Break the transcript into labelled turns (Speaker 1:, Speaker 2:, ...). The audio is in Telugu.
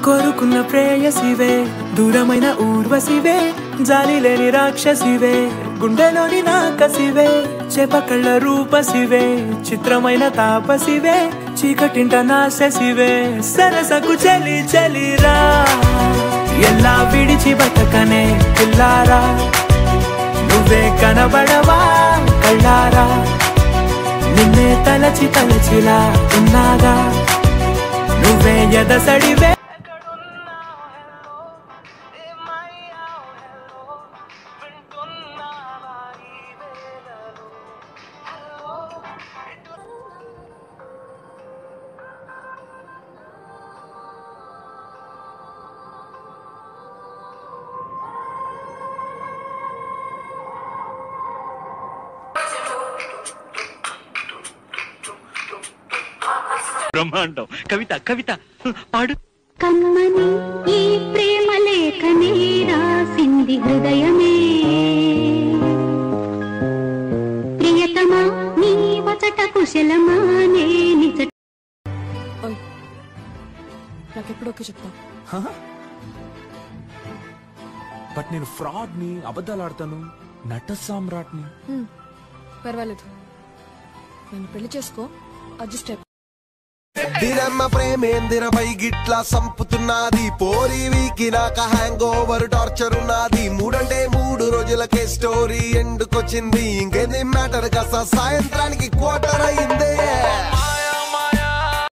Speaker 1: కోరుకున్న ప్రేయసివే దూరమైన ఊర్వశివే జాలి లేని రాక్షసివే గుండెలోని నాకసివే చేపకళ్ళ రూపసివే చిత్రమైన తాపసివే చీకటింట నాశసివే సరసకు చలి చలిరా ఎలా విడిచి బతకనే పిల్లారా నువ్వే కనబడవా కళ్ళారా నిన్నే తలచి తలచిలా ఉన్నాగా నువ్వే ఎదసడివే
Speaker 2: బ్రహ్మాండం కవిత కవిత పాడు
Speaker 3: కమ్మని ఈ ప్రేమ లేఖనే రాసింది హృదయమే ప్రియతమా నీ వచట కుశలమా నే నిజ
Speaker 4: నాకెప్పుడోకే చెప్తా
Speaker 5: బట్ నేను ఫ్రాడ్ ని అబద్ధాలు ఆడతాను నట సామ్రాట్ని
Speaker 4: పర్వాలేదు నన్ను పెళ్లి చేసుకో అడ్జస్ట్ అయిపో
Speaker 6: దిరమ్మ ప్రేమేందిరపై గిట్లా సంపుతున్నది పోరి వీకి నాక హ్యాంగ్ ఓవర్ టార్చర్ ఉన్నది 3 రోజులకే స్టోరీ ఎండుకొచ్చింది ఇంకేది మ్యాటర్ కాస్త సాయంత్రానికి క్వార్టర్ అయిందే